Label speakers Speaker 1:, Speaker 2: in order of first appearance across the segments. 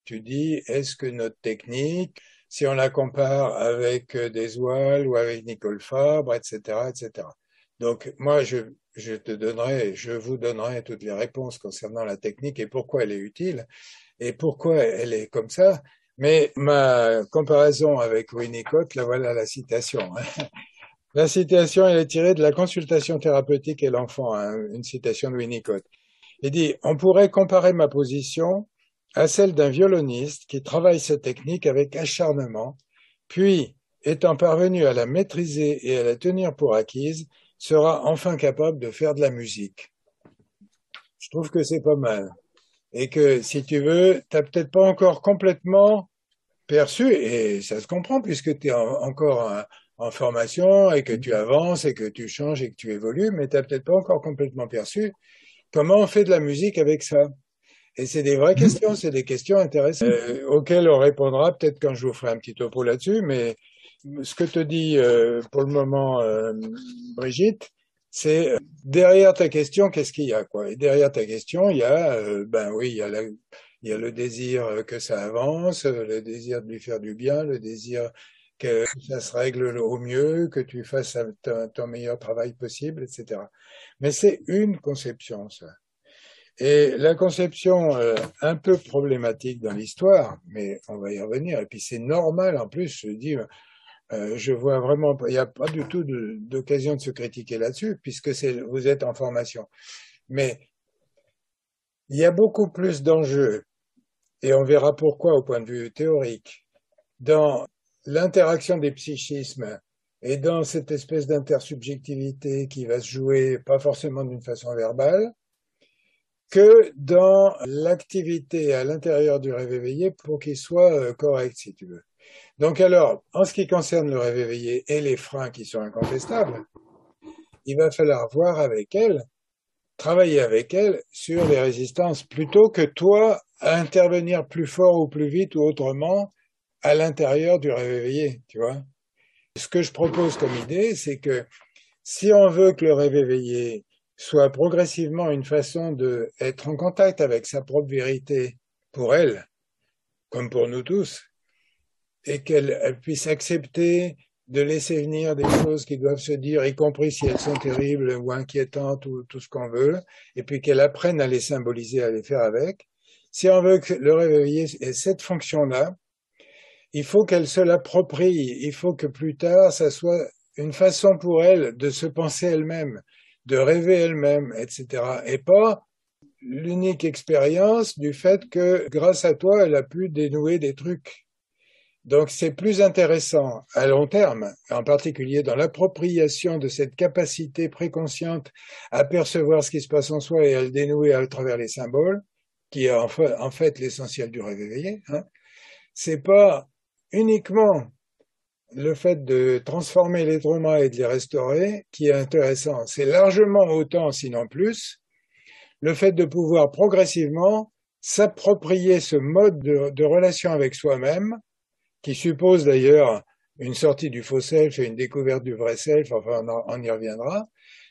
Speaker 1: Tu dis, est-ce que notre technique, si on la compare avec Deswal ou avec Nicole Fabre, etc., etc. Donc, moi, je vous donnerai toutes les réponses concernant la technique et pourquoi elle est utile et pourquoi elle est comme ça. Mais ma comparaison avec Winnicott, là voilà la citation. La citation, elle est tirée de la consultation thérapeutique et l'enfant, hein, une citation de Winnicott. Il dit, on pourrait comparer ma position à celle d'un violoniste qui travaille sa technique avec acharnement, puis, étant parvenu à la maîtriser et à la tenir pour acquise, sera enfin capable de faire de la musique. Je trouve que c'est pas mal. Et que, si tu veux, t'as peut-être pas encore complètement perçu, et ça se comprend puisque tu es encore en formation et que tu avances et que tu changes et que tu évolues, mais tu n'as peut-être pas encore complètement perçu comment on fait de la musique avec ça. Et c'est des vraies questions, c'est des questions intéressantes auxquelles on répondra peut-être quand je vous ferai un petit topo là-dessus, mais ce que te dit pour le moment Brigitte, c'est derrière ta question, qu'est-ce qu'il y a quoi? Et derrière ta question, il y a ben oui, il y a le désir que ça avance, le désir de lui faire du bien, le désir que ça se règle au mieux, que tu fasses ton meilleur travail possible, etc. Mais c'est une conception, ça. Et la conception un peu problématique dans l'histoire, mais on va y revenir, et puis c'est normal en plus, je dis, je vois vraiment, il n'y a pas du tout d'occasion de se critiquer là-dessus, puisque vous êtes en formation. Mais il y a beaucoup plus d'enjeux, et on verra pourquoi au point de vue théorique, dans l'interaction des psychismes et dans cette espèce d'intersubjectivité qui va se jouer pas forcément d'une façon verbale, que dans l'activité à l'intérieur du rêve éveillé pour qu'il soit correct, si tu veux. Donc alors, en ce qui concerne le rêve éveillé et les freins qui sont incontestables, il va falloir voir avec elle, travailler avec elle sur les résistances, plutôt que toi à intervenir plus fort ou plus vite ou autrement à l'intérieur du rêve éveillé, tu vois. Ce que je propose comme idée, c'est que si on veut que le rêve éveillé soit progressivement une façon d'être en contact avec sa propre vérité pour elle, comme pour nous tous, et qu'elle puisse accepter de laisser venir des choses qui doivent se dire, y compris si elles sont terribles ou inquiétantes ou tout ce qu'on veut, et puis qu'elle apprenne à les symboliser, à les faire avec. Si on veut que le rêve éveillé ait cette fonction-là, il faut qu'elle se l'approprie, il faut que plus tard, ça soit une façon pour elle de se penser elle-même, de rêver elle-même, etc. Et pas l'unique expérience du fait que grâce à toi, elle a pu dénouer des trucs. Donc c'est plus intéressant à long terme, en particulier dans l'appropriation de cette capacité préconsciente à percevoir ce qui se passe en soi et à le dénouer à travers les symboles, qui est en fait l'essentiel du rêve éveillé. Hein. C'est pas uniquement le fait de transformer les traumas et de les restaurer qui est intéressant. C'est largement autant, sinon plus, le fait de pouvoir progressivement s'approprier ce mode de relation avec soi-même, qui suppose d'ailleurs une sortie du faux self et une découverte du vrai self, enfin on y reviendra.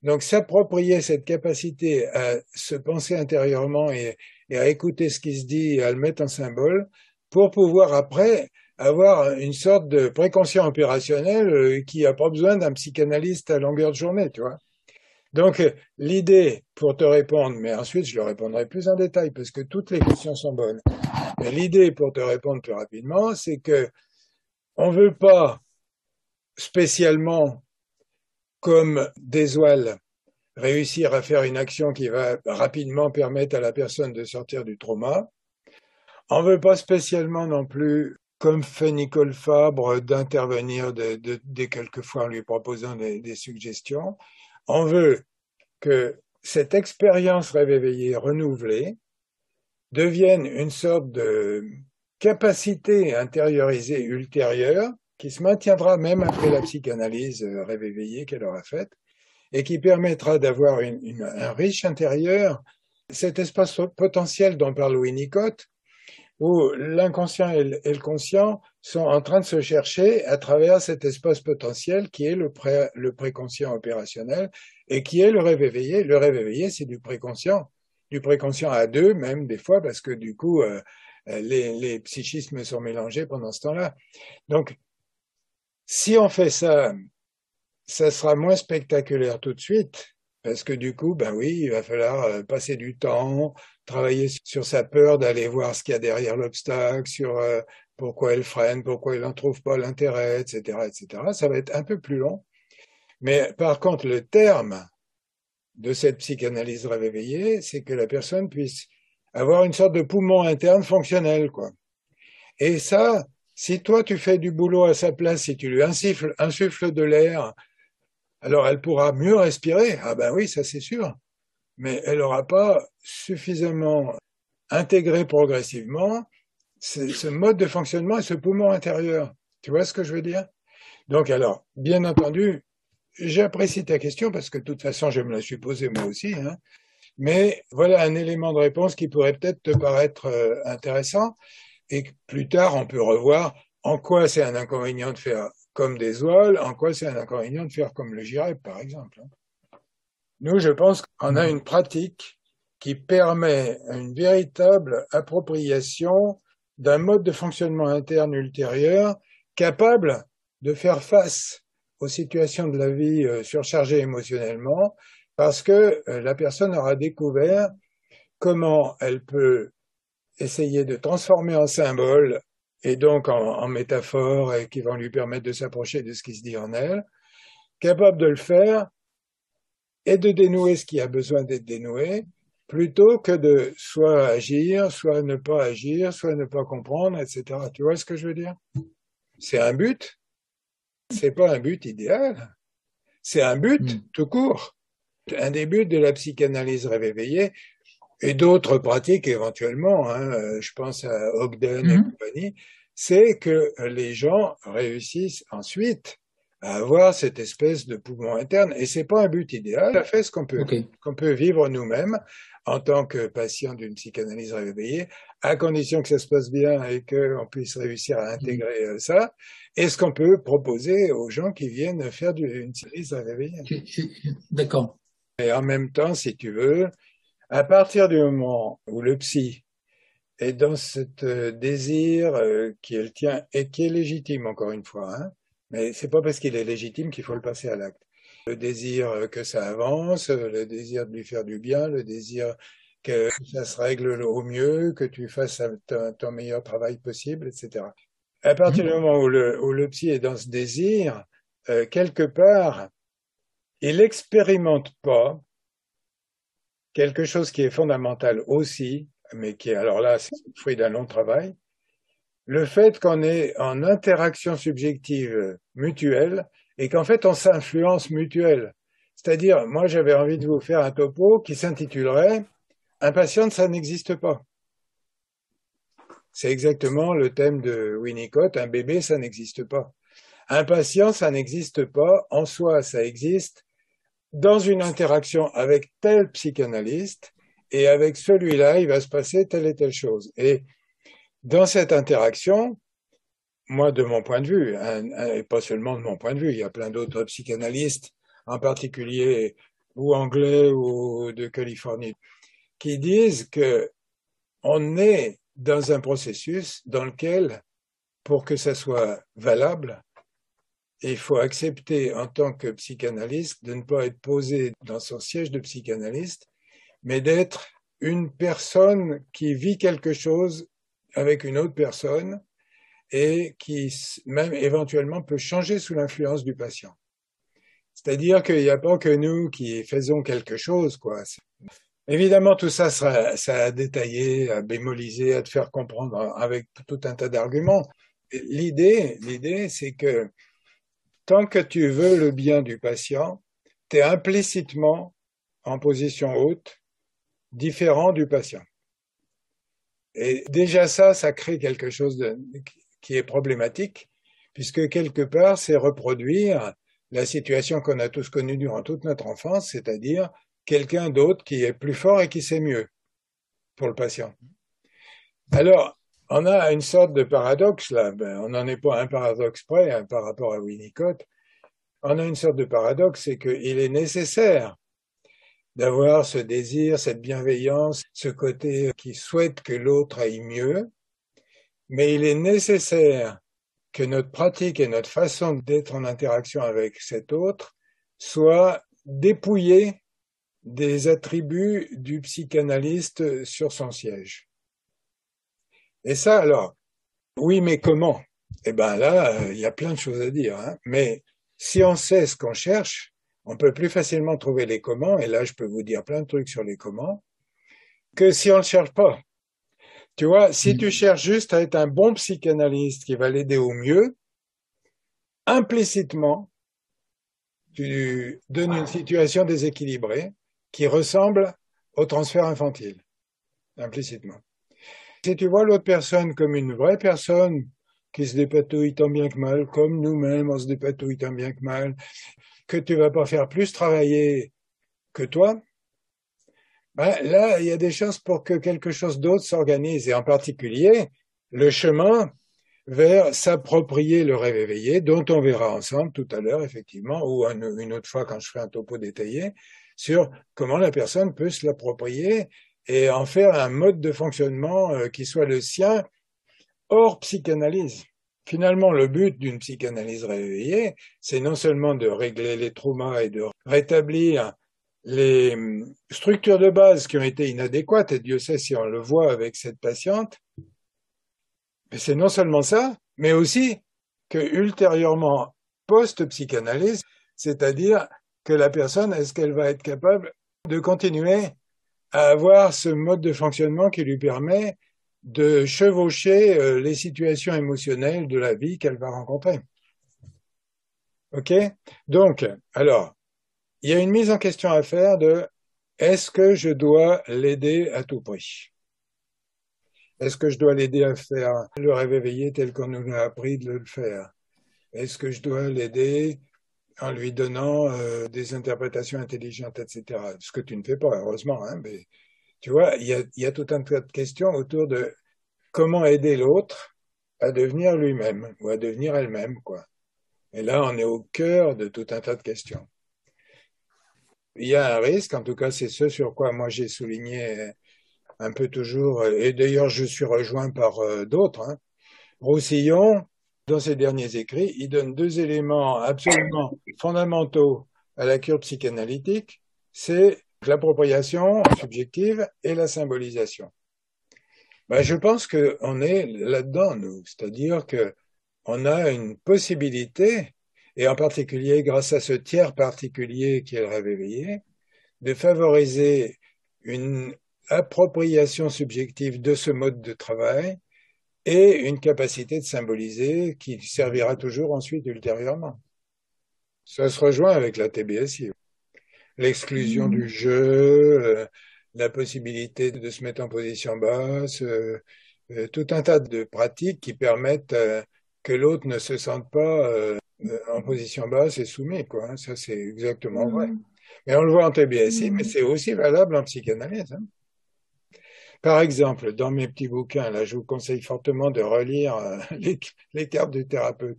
Speaker 1: Donc s'approprier cette capacité à se penser intérieurement et à écouter ce qui se dit et à le mettre en symbole pour pouvoir après avoir une sorte de préconscient opérationnel qui n'a pas besoin d'un psychanalyste à longueur de journée, tu vois. Donc l'idée pour te répondre, mais ensuite je le répondrai plus en détail parce que toutes les questions sont bonnes. Mais l'idée pour te répondre plus rapidement, c'est que on veut pas spécialement comme Deswal réussir à faire une action qui va rapidement permettre à la personne de sortir du trauma. On ne veut pas spécialement non plus, comme fait Nicole Fabre, d'intervenir dès quelquefois en lui proposant des suggestions. On veut que cette expérience rêve éveillé renouvelée devienne une sorte de capacité intériorisée ultérieure qui se maintiendra même après la psychanalyse rêve éveillé qu'elle aura faite et qui permettra d'avoir un riche intérieur, cet espace potentiel dont parle Winnicott, où l'inconscient et le conscient sont en train de se chercher à travers cet espace potentiel qui est le préconscient opérationnel et qui est le rêve éveillé. Le rêve éveillé, c'est du préconscient à deux même des fois, parce que du coup, Les psychismes sont mélangés pendant ce temps-là. Donc, si on fait ça, ça sera moins spectaculaire tout de suite, parce que du coup, ben oui, il va falloir passer du temps, travailler sur sa peur d'aller voir ce qu'il y a derrière l'obstacle, sur pourquoi elle freine, pourquoi il n'en trouve pas l'intérêt, etc., etc. Ça va être un peu plus long. Mais par contre, le terme de cette psychanalyse réveillée, c'est que la personne puisse avoir une sorte de poumon interne fonctionnel, quoi. Et ça, si toi tu fais du boulot à sa place, si tu lui insuffles de l'air, alors elle pourra mieux respirer. Ah ben oui, ça c'est sûr. Mais elle n'aura pas suffisamment intégré progressivement ce mode de fonctionnement et ce poumon intérieur. Tu vois ce que je veux dire? Donc alors, bien entendu, j'apprécie ta question parce que de toute façon, je me la suis posée moi aussi, hein. Mais voilà un élément de réponse qui pourrait peut-être te paraître intéressant et que plus tard, on peut revoir en quoi c'est un inconvénient de faire comme des oies, en quoi c'est un inconvénient de faire comme le girafe, par exemple. Nous, je pense qu'on a une pratique qui permet une véritable appropriation d'un mode de fonctionnement interne ultérieur capable de faire face aux situations de la vie surchargées émotionnellement parce que la personne aura découvert comment elle peut essayer de transformer en symbole et donc en métaphore et qui vont lui permettre de s'approcher de ce qui se dit en elle, capable de le faire et de dénouer ce qui a besoin d'être dénoué, plutôt que de soit agir, soit ne pas agir, soit ne pas comprendre, etc. Tu vois ce que je veux dire? C'est un but, c'est pas un but idéal, c'est un but tout court. Un des buts de la psychanalyse réveillée et d'autres pratiques éventuellement, hein, je pense à Ogden et compagnie, c'est que les gens réussissent ensuite à avoir cette espèce de poumon interne. Et c'est pas un but idéal, ça fait ce qu'on peut vivre nous-mêmes en tant que patient d'une psychanalyse réveillée, à condition que ça se passe bien et qu'on puisse réussir à intégrer ça, et ce qu'on peut proposer aux gens qui viennent faire une psychanalyse réveillée.
Speaker 2: D'accord.
Speaker 1: Et en même temps, si tu veux, à partir du moment où le psy est dans ce désir qui est le tien et qui est légitime, encore une fois, hein, mais c'est pas parce qu'il est légitime qu'il faut le passer à l'acte. Le désir que ça avance, le désir de lui faire du bien, le désir que ça se règle au mieux, que tu fasses ton meilleur travail possible, etc. À partir du moment où le psy est dans ce désir, quelque part, il n'expérimente pas quelque chose qui est fondamental aussi, mais qui est, alors là, c'est le fruit d'un long travail, le fait qu'on est en interaction subjective mutuelle et qu'en fait on s'influence mutuelle. C'est-à-dire, moi j'avais envie de vous faire un topo qui s'intitulerait Impatiente, ça n'existe pas. C'est exactement le thème de Winnicott, un bébé, ça n'existe pas. Impatient, ça n'existe pas, en soi, ça existe dans une interaction avec tel psychanalyste, et avec celui-là, il va se passer telle et telle chose. Et dans cette interaction, moi, de mon point de vue, et pas seulement de mon point de vue, il y a plein d'autres psychanalystes, en particulier ou anglais ou de Californie, qui disent que on est dans un processus dans lequel, pour que ça soit valable, il faut accepter en tant que psychanalyste de ne pas être posé dans son siège de psychanalyste, mais d'être une personne qui vit quelque chose avec une autre personne et qui même éventuellement peut changer sous l'influence du patient. C'est-à-dire qu'il n'y a pas que nous qui faisons quelque chose, quoi. Évidemment, tout ça sera à détailler, à bémoliser, à te faire comprendre avec tout un tas d'arguments. L'idée, c'est que tant que tu veux le bien du patient, tu es implicitement en position haute, différent du patient. Et déjà ça crée quelque chose qui est problématique, puisque quelque part, c'est reproduire la situation qu'on a tous connue durant toute notre enfance, c'est-à-dire quelqu'un d'autre qui est plus fort et qui sait mieux pour le patient. Alors, on a une sorte de paradoxe là, on n'en est pas un paradoxe près hein, par rapport à Winnicott, on a une sorte de paradoxe, c'est qu'il est nécessaire d'avoir ce désir, cette bienveillance, ce côté qui souhaite que l'autre aille mieux, Mais il est nécessaire que notre pratique et notre façon d'être en interaction avec cet autre soient dépouillées des attributs du psychanalyste sur son siège. Et ça, alors, oui, mais comment? Eh ben là, il y a plein de choses à dire, hein. Mais si on sait ce qu'on cherche, on peut plus facilement trouver les comment, et là, je peux vous dire plein de trucs sur les comment, que si on ne le cherche pas. Tu vois, si tu cherches juste à être un bon psychanalyste qui va l'aider au mieux, implicitement, tu donnes une situation déséquilibrée qui ressemble au transfert infantile, implicitement. Si tu vois l'autre personne comme une vraie personne qui se dépatouille tant bien que mal, comme nous-mêmes, on se dépatouille tant bien que mal, que tu vas pas faire plus travailler que toi, ben là, il y a des chances pour que quelque chose d'autre s'organise, et en particulier le chemin vers s'approprier le rêve éveillé, dont on verra ensemble tout à l'heure, effectivement, ou une autre fois quand je ferai un topo détaillé, sur comment la personne peut se l'approprier et en faire un mode de fonctionnement qui soit le sien hors psychanalyse. Finalement, le but d'une psychanalyse réveillée, c'est non seulement de régler les traumas et de rétablir les structures de base qui ont été inadéquates, et Dieu sait si on le voit avec cette patiente, mais c'est non seulement ça, mais aussi que ultérieurement, post-psychanalyse, c'est-à-dire que la personne, est-ce qu'elle va être capable de continuer à avoir ce mode de fonctionnement qui lui permet de chevaucher les situations émotionnelles de la vie qu'elle va rencontrer. OK? Donc, alors, il y a une mise en question à faire de est-ce que je dois l'aider à tout prix? Est-ce que je dois l'aider à faire le rêve éveillé tel qu'on nous a appris de le faire? Est-ce que je dois l'aider en lui donnant des interprétations intelligentes, etc. Ce que tu ne fais pas, heureusement, hein, mais tu vois, il y a tout un tas de questions autour de comment aider l'autre à devenir lui-même ou à devenir elle-même, quoi. Et là, on est au cœur de tout un tas de questions. Il y a un risque, en tout cas, c'est ce sur quoi moi j'ai souligné un peu toujours, et d'ailleurs je suis rejoint par d'autres, hein. Roussillon, dans ses derniers écrits, il donne deux éléments absolument fondamentaux à la cure psychanalytique, c'est l'appropriation subjective et la symbolisation. Ben, je pense qu'on est là-dedans, nous. C'est-à-dire que on a une possibilité, et en particulier grâce à ce tiers particulier qui est le rêve éveillé, de favoriser une appropriation subjective de ce mode de travail et une capacité de symboliser qui servira toujours ensuite ultérieurement. Ça se rejoint avec la TBSI. L'exclusion du jeu, la possibilité de se mettre en position basse, tout un tas de pratiques qui permettent que l'autre ne se sente pas en position basse et soumis, quoi, hein. Ça, c'est exactement vrai. Mais on le voit en TBSI, mais c'est aussi valable en psychanalyse, hein. Par exemple, dans mes petits bouquins, là, je vous conseille fortement de relire les cartes du thérapeute.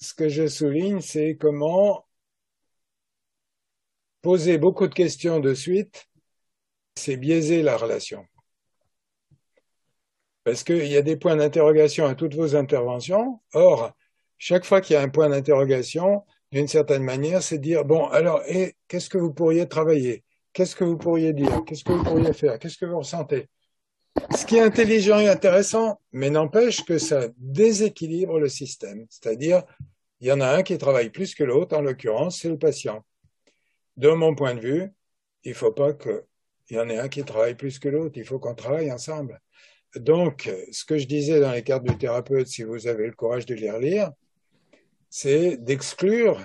Speaker 1: Ce que je souligne, c'est comment poser beaucoup de questions de suite, c'est biaiser la relation. Parce qu'il y a des points d'interrogation à toutes vos interventions. Or, chaque fois qu'il y a un point d'interrogation, d'une certaine manière, c'est dire, bon, alors, et qu'est-ce que vous pourriez travailler? Qu'est-ce que vous pourriez dire? Qu'est-ce que vous pourriez faire? Qu'est-ce que vous ressentez? Ce qui est intelligent et intéressant, mais n'empêche que ça déséquilibre le système. C'est-à-dire, il y en a un qui travaille plus que l'autre, en l'occurrence, c'est le patient. De mon point de vue, il ne faut pas qu'il y en ait un qui travaille plus que l'autre, il faut qu'on travaille ensemble. Donc, ce que je disais dans les cartes du thérapeute, si vous avez le courage de les relire, c'est d'exclure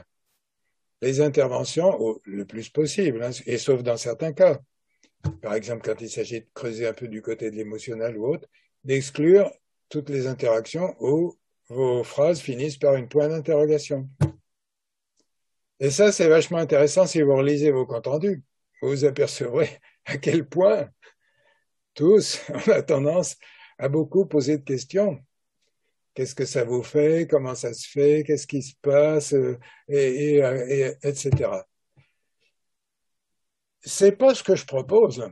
Speaker 1: les interventions le plus possible, hein, et sauf dans certains cas. Par exemple, quand il s'agit de creuser un peu du côté de l'émotionnel ou autre, d'exclure toutes les interactions où vos phrases finissent par une point d'interrogation. Et ça, c'est vachement intéressant si vous relisez vos comptes rendus. Vous vous apercevrez à quel point tous, on a tendance à beaucoup poser de questions. Qu'est-ce que ça vous fait? Comment ça se fait? Qu'est-ce qui se passe? Etc. C'est pas ce que je propose.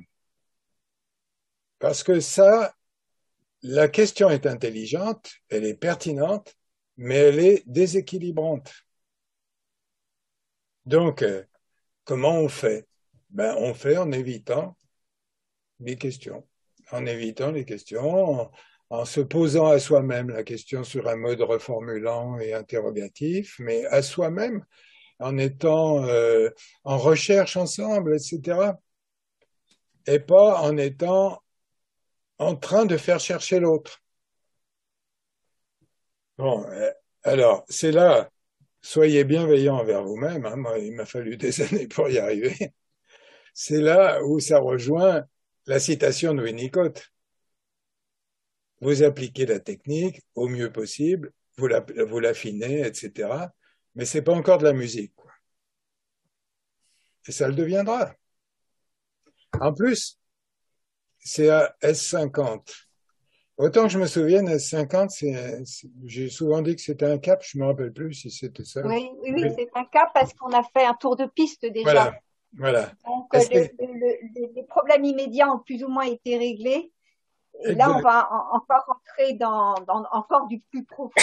Speaker 1: Parce que ça, la question est intelligente, elle est pertinente, mais elle est déséquilibrante. Donc, comment on fait? Ben, on fait en évitant les questions. En évitant les questions, en se posant à soi-même la question sur un mode reformulant et interrogatif, mais à soi-même, en étant en recherche ensemble, etc. Et pas en étant en train de faire chercher l'autre. Bon, alors, c'est là, soyez bienveillants envers vous-même, hein, moi, il m'a fallu des années pour y arriver. C'est là où ça rejoint la citation de Winnicott. Vous appliquez la technique au mieux possible, vous l'affinez, etc. Mais c'est pas encore de la musique, quoi. Et ça le deviendra. En plus, c'est à S50. Autant que je me souvienne, S50, j'ai souvent dit que c'était un cap, je me rappelle plus si c'était ça.
Speaker 2: Oui, oui, oui,
Speaker 1: Oui.
Speaker 2: c'est un cas parce qu'on a fait un tour de piste déjà.
Speaker 1: Voilà, voilà.
Speaker 2: Donc,
Speaker 1: Est-ce
Speaker 2: les problèmes immédiats ont plus ou moins été réglés. Et là, on
Speaker 1: exact.
Speaker 2: va encore rentrer dans encore du plus profond.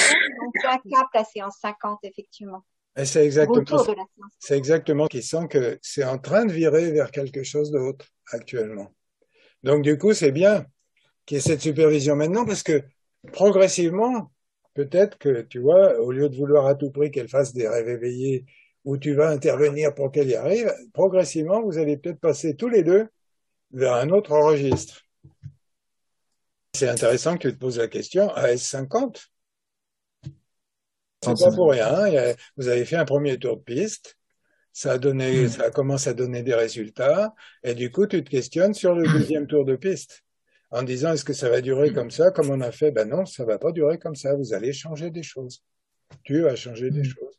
Speaker 2: Donc, c'est un cap, la séance 50, effectivement.
Speaker 1: Et
Speaker 2: Retour de la séance.
Speaker 1: c'est exactement qui sent que c'est en train de virer vers quelque chose d'autre actuellement. Donc, du coup, c'est bien qu'il y ait cette supervision maintenant parce que progressivement, peut-être que, tu vois, au lieu de vouloir à tout prix qu'elle fasse des rêves éveillés où tu vas intervenir pour qu'elle y arrive, progressivement, vous allez peut-être passer tous les deux vers un autre registre. C'est intéressant que tu te poses la question à S50. C'est pas pour rien, hein. Vous avez fait un premier tour de piste, ça commence à donner des résultats, et du coup, tu te questionnes sur le deuxième tour de piste, en disant est-ce que ça va durer comme ça, comme on a fait? Ben non, ça va pas durer comme ça. Vous allez changer des choses. Tu vas changer des choses.